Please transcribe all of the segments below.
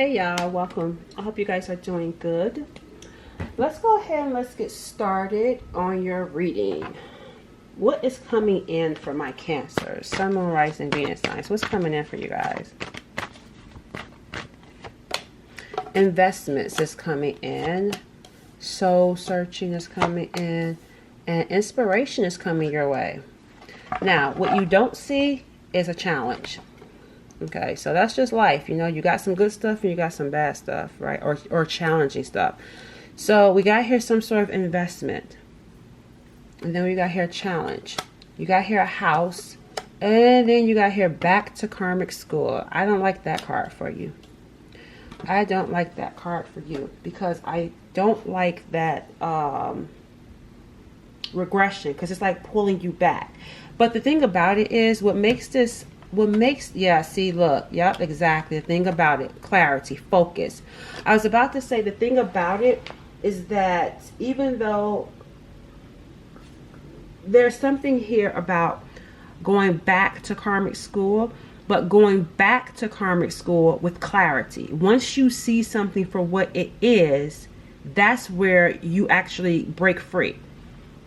Hey y'all, welcome. I hope you guys are doing good. Let's go ahead and let's get started on your reading. What is coming in for my Cancer, Sun, Moon, Rising, Venus signs? What's coming in for you guys? Investments is coming in. Soul searching is coming in. And inspiration is coming your way. Now, what you don't see is a challenge. Okay, so that's just life. You know, you got some good stuff and you got some bad stuff, right? Or challenging stuff. So we got here some sort of investment. And then we got here challenge. You got here a house. And then you got here back to karmic school. I don't like that card for you. I don't like that card for you. Because I don't like that regression. Because it's like pulling you back. But the thing about it is yeah, see, look, yep, exactly. The thing about it, clarity, focus. I was about to say the thing about it is that even though there's something here about going back to karmic school, but going back to karmic school with clarity. Once you see something for what it is, that's where you actually break free.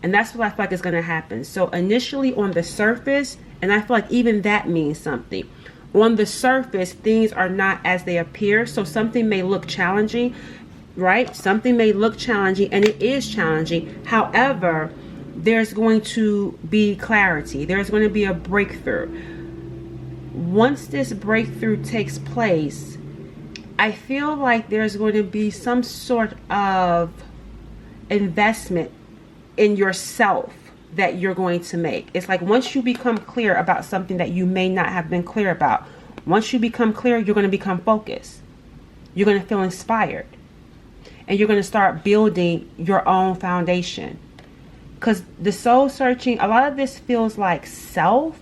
And that's what I feel like is going to happen. So initially on the surface, and I feel like even that means something. On the surface, things are not as they appear. So something may look challenging, right? Something may look challenging, and it is challenging. However, there's going to be clarity. There's going to be a breakthrough. Once this breakthrough takes place, I feel like there's going to be some sort of investment in yourself that you're going to make. It's like once you become clear about something that you may not have been clear about, once you become clear, you're going to become focused. You're going to feel inspired. And you're going to start building your own foundation. Because the soul searching, a lot of this feels like self.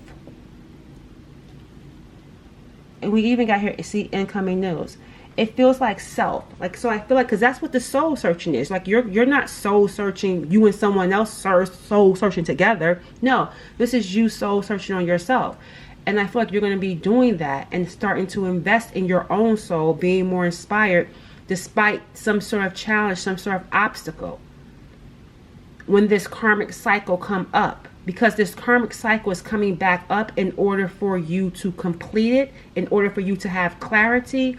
And we even got here, see, incoming news. It feels like self. Like, so I feel like, because that's what the soul searching is. Like, you're not soul searching, you and someone else soul searching together. No, this is you soul searching on yourself. And I feel like you're going to be doing that and starting to invest in your own soul, being more inspired despite some sort of challenge, some sort of obstacle. When this karmic cycle come up, because this karmic cycle is coming back up in order for you to complete it, in order for you to have clarity,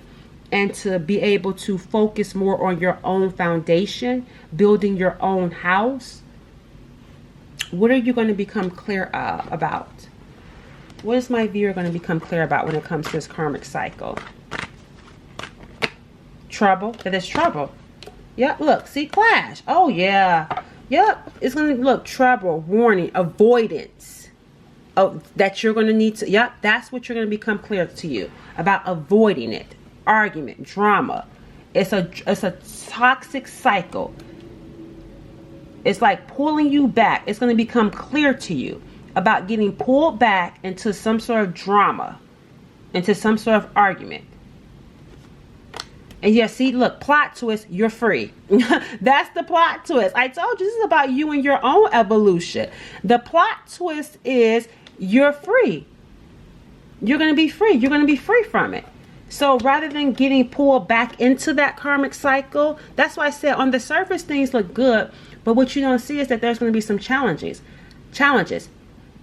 and to be able to focus more on your own foundation, building your own house. What are you going to become clear about? What is my viewer going to become clear about when it comes to this karmic cycle? Trouble. That is trouble. Yep, look, see, clash. Oh, yeah. Yep, it's going to look trouble, warning, avoidance. Oh, that you're going to need to, yep, that's what you're going to become clear to you about, avoiding it. Argument, drama. It's a toxic cycle. It's like pulling you back. It's going to become clear to you about getting pulled back into some sort of drama, into some sort of argument. And yeah, see, look, plot twist, you're free. That's the plot twist. I told you this is about you and your own evolution. The plot twist is you're free. You're going to be free. You're going to be free from it. So rather than getting pulled back into that karmic cycle, that's why I said on the surface things look good, but what you don't see is that there's going to be some challenges.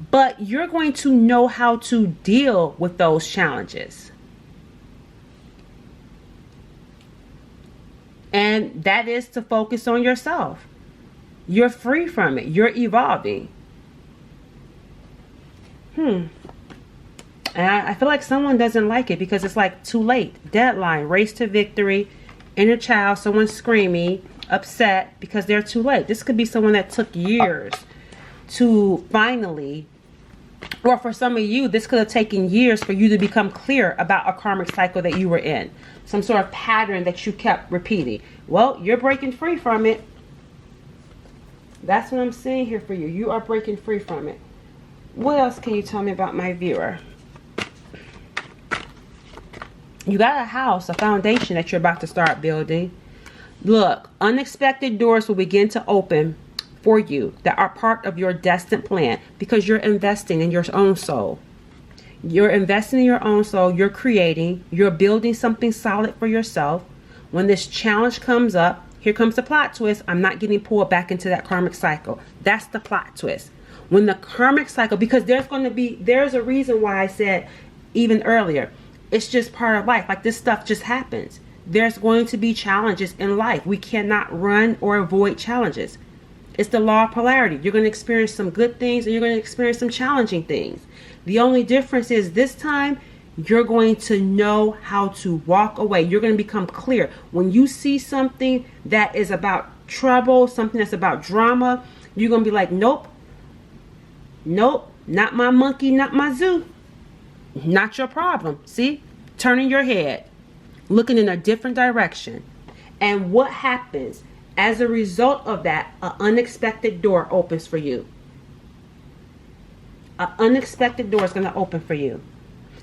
But you're going to know how to deal with those challenges. And that is to focus on yourself. You're free from it. You're evolving. And I feel like someone doesn't like it because it's like too late. Deadline, race to victory, inner child, someone screaming, upset because they're too late. This could be someone that took years to finally, or for some of you, this could have taken years for you to become clear about a karmic cycle that you were in. Some sort of pattern that you kept repeating. Well, you're breaking free from it. That's what I'm seeing here for you. You are breaking free from it. What else can you tell me about my viewer? You got a house, a foundation that you're about to start building. Look, unexpected doors will begin to open for you that are part of your destined plan because you're investing in your own soul. You're investing in your own soul. You're creating. You're building something solid for yourself. When this challenge comes up, here comes the plot twist. I'm not getting pulled back into that karmic cycle. That's the plot twist. When the karmic cycle, because there's a reason why I said even earlier, it's just part of life. Like, this stuff just happens. There's going to be challenges in life. We cannot run or avoid challenges. It's the law of polarity. You're going to experience some good things and you're going to experience some challenging things. The only difference is this time you're going to know how to walk away. You're going to become clear. When you see something that is about trouble, something that's about drama, you're going to be like, nope, nope, not my monkey, not my zoo. Not your problem. See? Turning your head, looking in a different direction. And what happens as a result of that? An unexpected door opens for you. An unexpected door is going to open for you.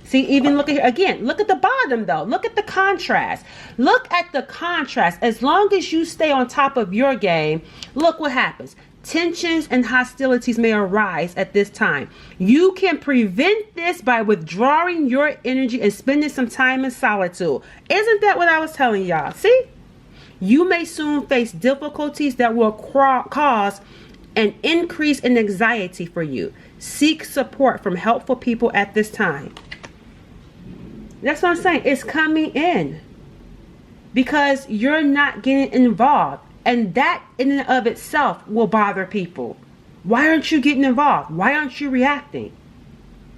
See, even look at here again. Look at the bottom though. Look at the contrast. Look at the contrast. As long as you stay on top of your game, look what happens. Tensions and hostilities may arise at this time. You can prevent this by withdrawing your energy and spending some time in solitude. Isn't that what I was telling y'all? See? You may soon face difficulties that will cause an increase in anxiety for you. Seek support from helpful people at this time. That's what I'm saying. It's coming in. Because you're not getting involved. And that in and of itself will bother people. Why aren't you getting involved? Why aren't you reacting?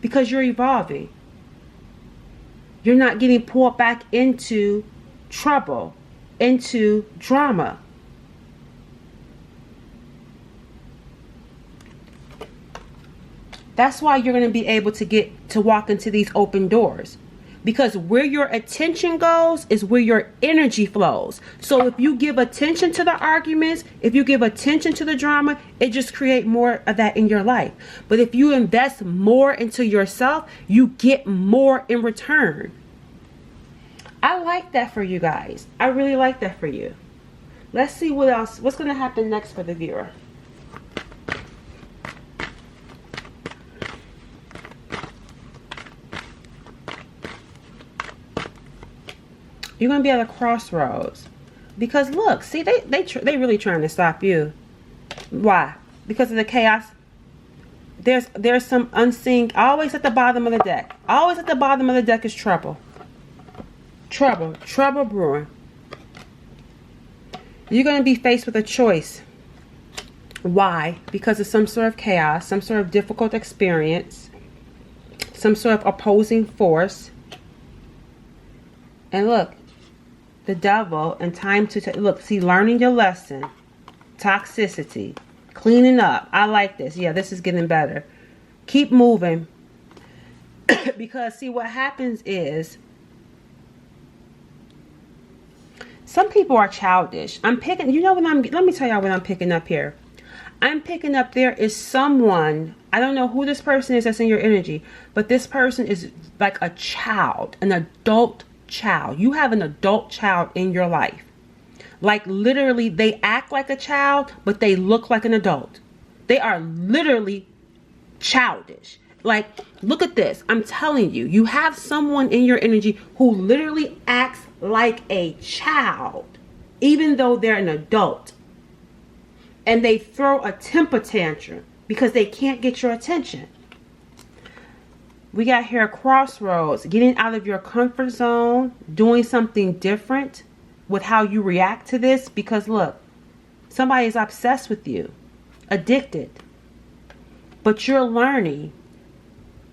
Because you're evolving. You're not getting pulled back into trouble, into drama. That's why you're going to be able to walk into these open doors. Because where your attention goes is where your energy flows. So if you give attention to the arguments, if you give attention to the drama, it just creates more of that in your life. But if you invest more into yourself, you get more in return. I like that for you guys. I really like that for you. Let's see what else. What's going to happen next for the viewer? You're going to be at a crossroads. Because look, see, they really trying to stop you. Why? Because of the chaos. There's some unseen, always at the bottom of the deck. Always at the bottom of the deck is trouble. Trouble brewing. You're going to be faced with a choice. Why? Because of some sort of chaos, some sort of difficult experience, some sort of opposing force. And look, the devil, and time to look, see, learning your lesson, toxicity, cleaning up. I like this. Yeah, this is getting better. Keep moving. Because see, what happens is some people are childish. I'm picking, you know what let me tell y'all what I'm picking up here. I'm picking up there is someone, I don't know who this person is that's in your energy, but this person is like a child, an adult child. You have an adult child in your life. Like literally, they act like a child, but they look like an adult. They are literally childish. Like, look at this. I'm telling you, you have someone in your energy who literally acts like a child, even though they're an adult. And they throw a temper tantrum because they can't get your attention. We got here a crossroads, getting out of your comfort zone, doing something different with how you react to this. Because look, somebody is obsessed with you, addicted, but you're learning.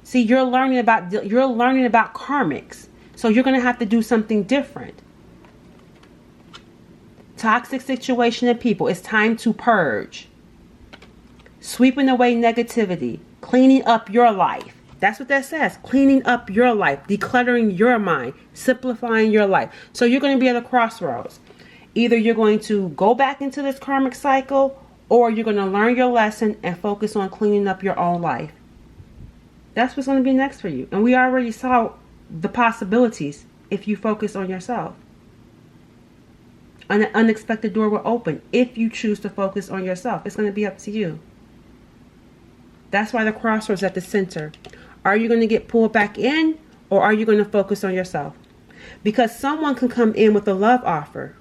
See, you're learning about karmics. So you're going to have to do something different. Toxic situation and people. It's time to purge. Sweeping away negativity. Cleaning up your life. That's what that says. Cleaning up your life. Decluttering your mind. Simplifying your life. So you're going to be at a crossroads. Either you're going to go back into this karmic cycle, or you're going to learn your lesson and focus on cleaning up your own life. That's what's going to be next for you. And we already saw the possibilities if you focus on yourself. An unexpected door will open if you choose to focus on yourself. It's going to be up to you. That's why the crossroads at the center. Are you going to get pulled back in, or are you going to focus on yourself? Because someone can come in with a love offer,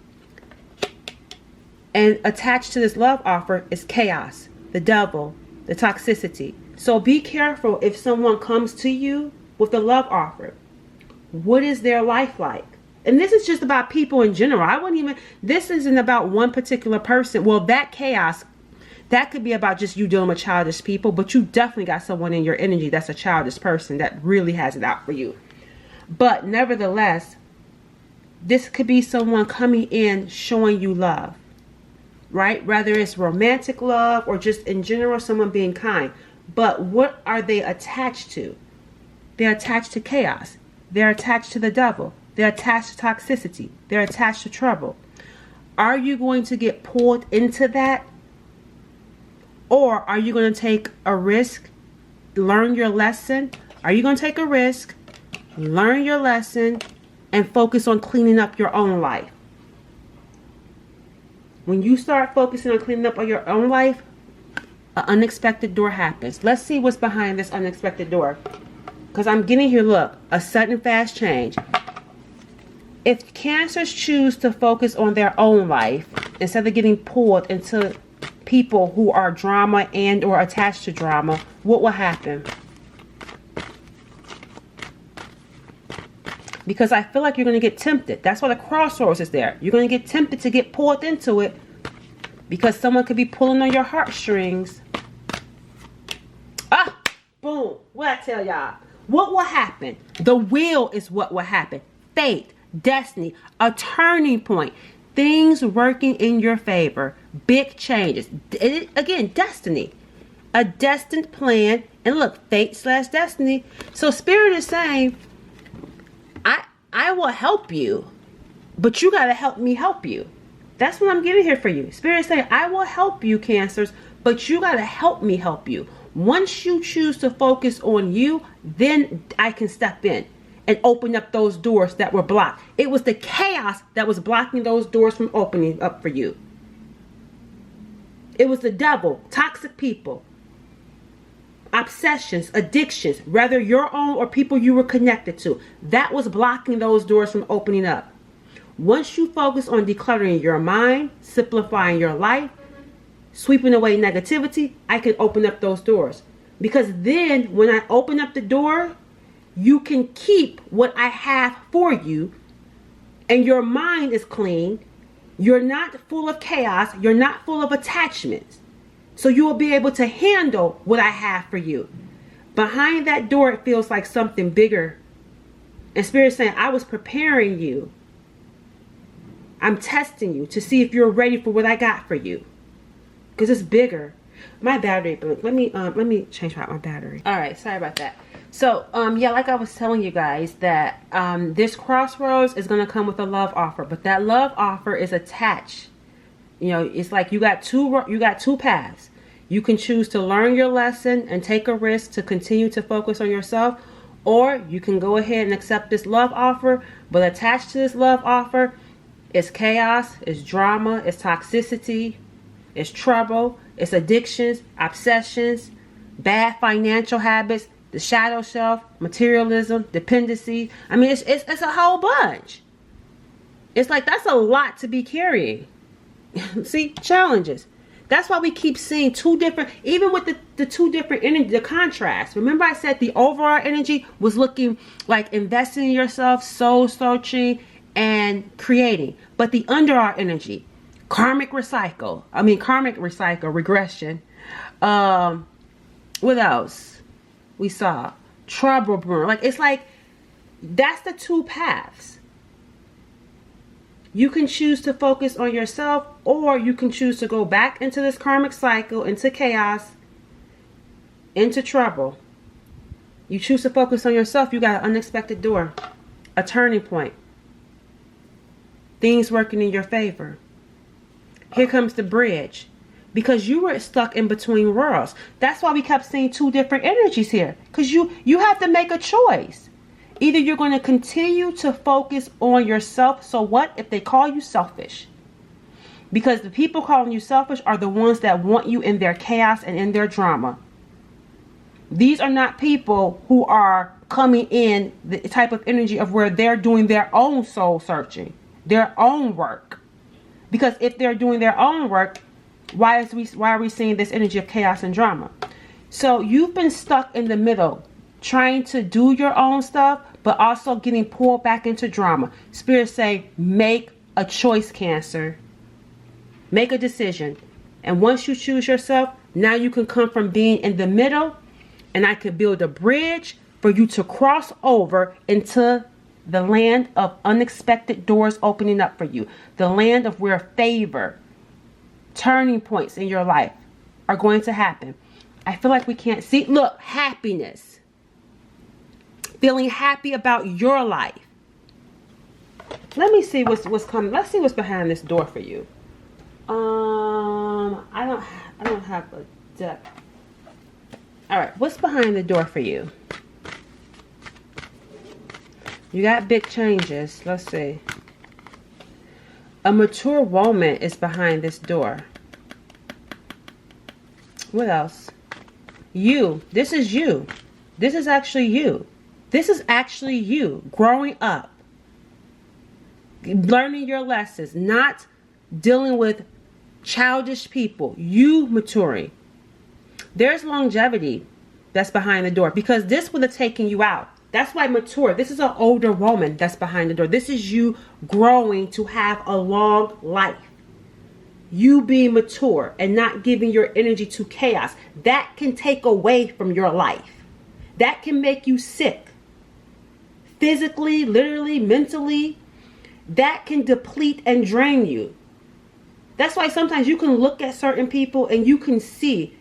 and attached to this love offer is chaos, the devil, the toxicity. So be careful if someone comes to you with a love offer. What is their life like? And this is just about people in general. This isn't about one particular person. Well, that chaos, that could be about just you dealing with childish people, but you definitely got someone in your energy that's a childish person that really has it out for you. But nevertheless, this could be someone coming in showing you love, right? Whether it's romantic love or just in general, someone being kind. But what are they attached to? They're attached to chaos. They're attached to the devil. They're attached to toxicity. They're attached to trouble. Are you going to get pulled into that? Or are you going to take a risk, learn your lesson? Are you going to take a risk, learn your lesson, and focus on cleaning up your own life? When you start focusing on cleaning up your own life, an unexpected door happens. Let's see what's behind this unexpected door. Because I'm getting here, look, a sudden fast change. If Cancers choose to focus on their own life instead of getting pulled into people who are drama and or attached to drama, what will happen? Because I feel like you're going to get tempted. That's why the crossroads is there. You're going to get tempted to get pulled into it because someone could be pulling on your heartstrings. Ah, boom. What I tell y'all? What will happen? The will is what will happen. Fate, destiny, a turning point. Things working in your favor. Big changes. Again, destiny. A destined plan. And look, fate/destiny. So Spirit is saying, I will help you, but you got to help me help you. That's what I'm getting here for you. Spirit is saying, I will help you, Cancers, but you got to help me help you. Once you choose to focus on you, then I can step in and open up those doors that were blocked. It was the chaos that was blocking those doors from opening up for you. It was the devil, toxic people, obsessions, addictions, whether your own or people you were connected to. That was blocking those doors from opening up. Once you focus on decluttering your mind, simplifying your life, sweeping away negativity, I can open up those doors. Because then when I open up the door, you can keep what I have for you, and your mind is clean. You're not full of chaos. You're not full of attachments. So you will be able to handle what I have for you. Behind that door, it feels like something bigger. And Spirit's saying, I was preparing you. I'm testing you to see if you're ready for what I got for you. Because it's bigger. My battery broke. Let me change out my battery. All right, sorry about that. So, yeah, like I was telling you guys that this crossroads is going to come with a love offer. But that love offer is attached. You know, it's like you got two paths. You can choose to learn your lesson and take a risk to continue to focus on yourself, or you can go ahead and accept this love offer, but attached to this love offer is chaos, is drama, is toxicity, is trouble, it's addictions, obsessions, bad financial habits, the shadow self, materialism, dependency. I mean, it's a whole bunch. It's like that's a lot to be carrying. See, challenges. That's why we keep seeing two different, even with the two different energy, the contrast. Remember I said the overall energy was looking like investing in yourself, soul searching, and creating. But the underarm energy, karmic recycle, regression. What else? We saw trouble brewing. Like, it's like, that's the two paths. You can choose to focus on yourself, or you can choose to go back into this karmic cycle, into chaos, into trouble. You choose to focus on yourself, you got an unexpected door, a turning point. Things working in your favor. Here comes the bridge. Because you were stuck in between worlds. That's why we kept seeing two different energies here. Because you have to make a choice. Either you're going to continue to focus on yourself. So what if they call you selfish? Because the people calling you selfish are the ones that want you in their chaos and in their drama. These are not people who are coming in the type of energy of where they're doing their own soul searching, their own work. Because if they're doing their own work, why are we seeing this energy of chaos and drama? So you've been stuck in the middle, trying to do your own stuff, but also getting pulled back into drama. Spirit say, make a choice, Cancer. Make a decision. And once you choose yourself, now you can come from being in the middle, and I could build a bridge for you to cross over into the land of unexpected doors opening up for you. The land of where favor, turning points in your life are going to happen. I feel like we can't see. Look, happiness. Feeling happy about your life. Let me see what's coming. Let's see what's behind this door for you. I don't have a deck. All right, what's behind the door for you? You got big changes. Let's see. A mature woman is behind this door. What else? You. This is you. This is actually you. This is actually you growing up. Learning your lessons. Not dealing with childish people. You maturing. There's longevity that's behind the door. Because this would have taken you out. That's why mature. This is an older woman that's behind the door. This is you growing to have a long life. You being mature and not giving your energy to chaos. That can take away from your life. That can make you sick. Physically, literally, mentally. That can deplete and drain you. That's why sometimes you can look at certain people and you can see,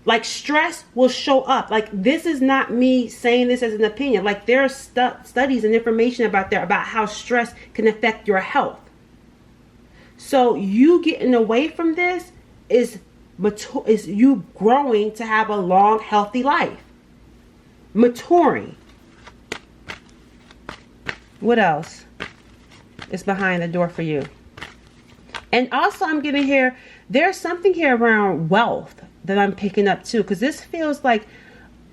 like, stress will show up. Like, this is not me saying this as an opinion. Like, there are studies and information about how stress can affect your health. So you getting away from this is you growing to have a long, healthy life. Maturing. What else is behind the door for you? And also I'm getting here, there's something here around wealth that I'm picking up too, because this feels like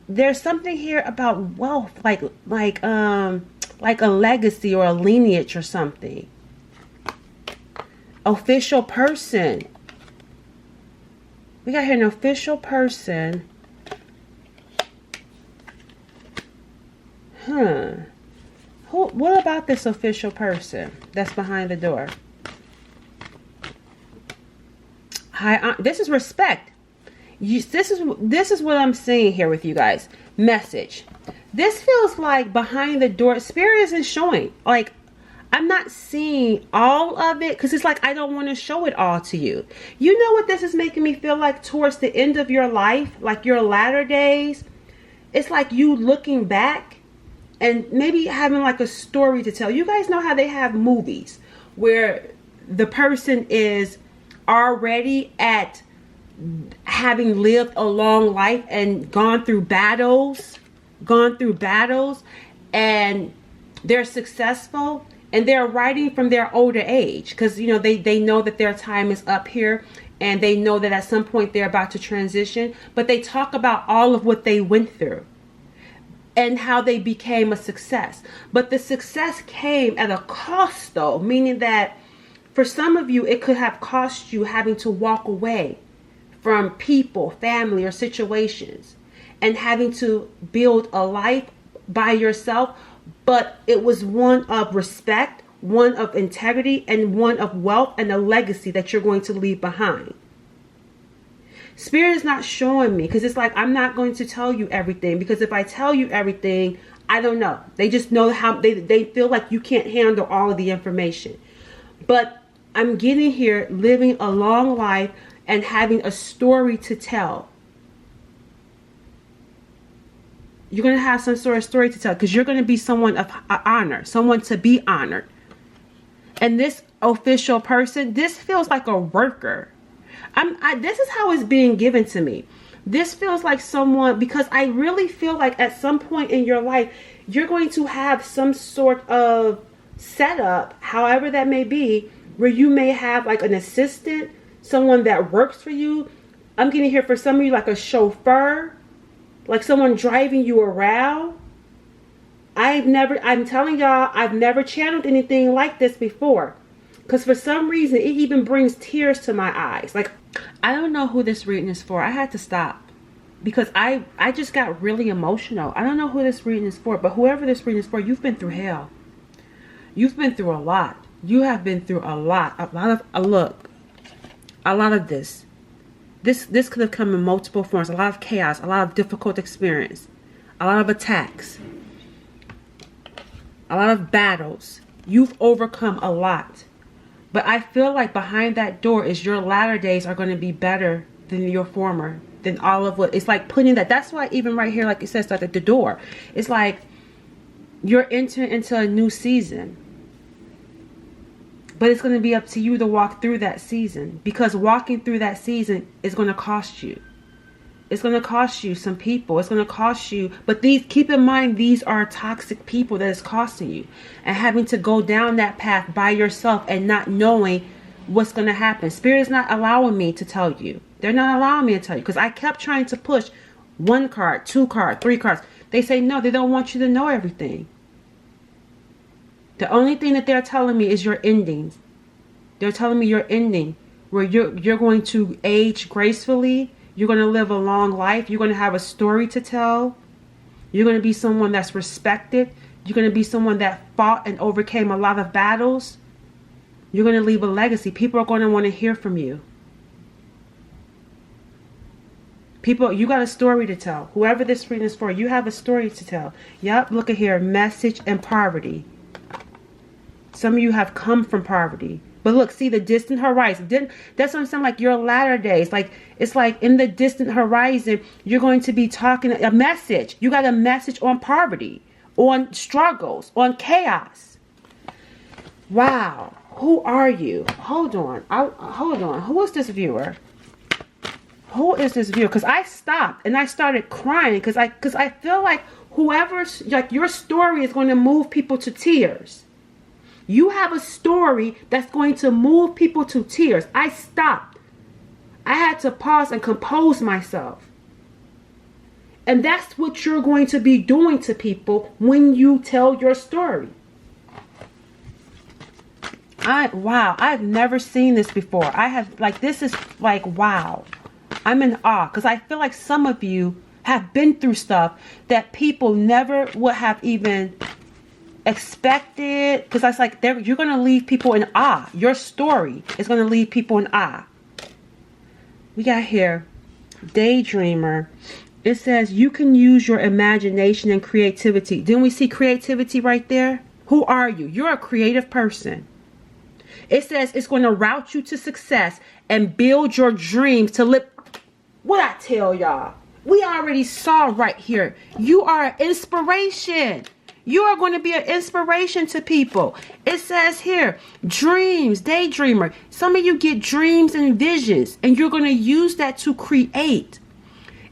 there's something here about wealth, like a legacy or a lineage or something. Official person. We got here an official person. What about this official person that's behind the door? This is respect. This is what I'm saying here with you guys. Message. This feels like behind the door. Spirit isn't showing. Like, I'm not seeing all of it because it's like I don't want to show it all to you. You know what this is making me feel like towards the end of your life, like your latter days? It's like you looking back and maybe having like a story to tell. You guys know how they have movies where the person is already at having lived a long life and gone through battles, and they're successful, and they're writing from their older age because, you know, they know that their time is up here and they know that at some point they're about to transition, but they talk about all of what they went through and how they became a success. But the success came at a cost, though, meaning that for some of you, it could have cost you having to walk away from people, family, or situations, and having to build a life by yourself. But it was one of respect, one of integrity, and one of wealth and a legacy that you're going to leave behind. Spirit is not showing me because it's like I'm not going to tell you everything, because if I tell you everything, I don't know. They just know how they feel like you can't handle all of the information. But I'm getting here living a long life and having a story to tell. You're going to have some sort of story to tell because you're going to be someone of honor, someone to be honored. And this official person, this feels like a worker. This is how it's being given to me. This feels like someone, because I really feel like at some point in your life, you're going to have some sort of setup, however that may be, where you may have like an assistant, someone that works for you. I'm getting here for some of you like a chauffeur. like someone driving you around. I'm telling y'all, I've never channeled anything like this before. Because for some reason, it even brings tears to my eyes. Like, I don't know who this reading is for. I had to stop. Because I just got really emotional. I don't know who this reading is for. But whoever this reading is for, you've been through hell. You've been through a lot. You have been through a lot. A lot of this. This could have come in multiple forms. A lot of chaos. A lot of difficult experience. A lot of attacks. A lot of battles. You've overcome a lot. But I feel like behind that door is your latter days are going to be better than your former. Than all of what. It's like putting that. That's why even right here, like it says, like at the door. It's like you're entering into a new season. But it's going to be up to you to walk through that season. Because walking through that season is going to cost you. It's going to cost you some people. It's going to cost you. But keep in mind, these are toxic people that is costing you. And having to go down that path by yourself and not knowing what's going to happen. Spirit is not allowing me to tell you. They're not allowing me to tell you. Because I kept trying to push 1 card, 2 cards, 3 cards. They say no, they don't want you to know everything. The only thing that they're telling me is your endings. They're telling me your ending. Where you're going to age gracefully. You're going to live a long life. You're going to have a story to tell. You're going to be someone that's respected. You're going to be someone that fought and overcame a lot of battles. You're going to leave a legacy. People are going to want to hear from you. People, you got a story to tell. Whoever this reading is for, you have a story to tell. Yep, look at here. Message and poverty. Some of you have come from poverty. But look, see the distant horizon. That's what I'm saying, like your latter days. Like, it's like in the distant horizon, you're going to be talking a message. You got a message on poverty, on struggles, on chaos. Wow. Who are you? Hold on. Hold on. Who is this viewer? Who is this viewer? Because I stopped and I started crying because I feel like whoever's, like your story is going to move people to tears. You have a story that's going to move people to tears. I stopped. I had to pause and compose myself. And that's what you're going to be doing to people when you tell your story. Wow, I've never seen this before. I have, like, this is like, wow. I'm in awe because I feel like some of you have been through stuff that people never would have even expected, because that's like you're going to leave people in awe. Your story is going to leave people in awe. We got here daydreamer. It says you can use your imagination and creativity. Didn't we see creativity right there? Who are you? You're a creative person. It says it's going to route you to success and build your dreams to live. What I tell y'all, we already saw right here. You are an inspiration. You are going to be an inspiration to people. It says here, dreams, daydreamer. Some of you get dreams and visions, and you're going to use that to create.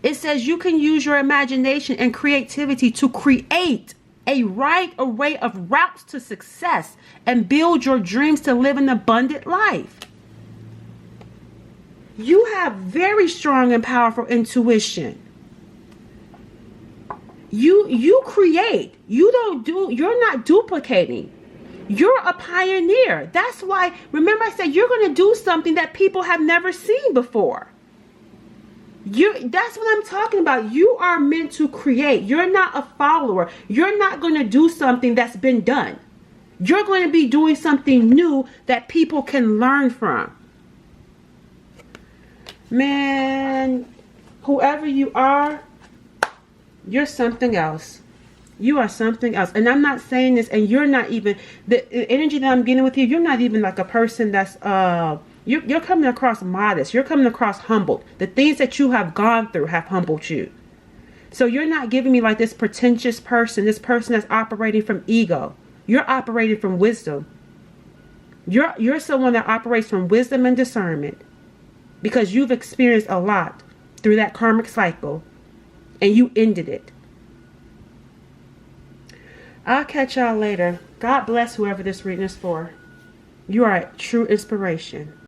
It says you can use your imagination and creativity to create a right array of routes to success and build your dreams to live an abundant life. You have very strong and powerful intuition. You create. You're not duplicating. You're a pioneer. That's why, remember I said you're going to do something that people have never seen before. That's what I'm talking about. You are meant to create. You're not a follower. You're not going to do something that's been done. You're going to be doing something new that people can learn from. Man, whoever you are, you're something else. You are something else. And I'm not saying this, and you're not even, the energy that I'm getting with you, you're not even like a person that's, you're coming across modest. You're coming across humbled. The things that you have gone through have humbled you. So you're not giving me like this pretentious person, this person that's operating from ego. You're operating from wisdom. You're someone that operates from wisdom and discernment because you've experienced a lot through that karmic cycle and you ended it. I'll catch y'all later. God bless whoever this reading is for. You are a true inspiration.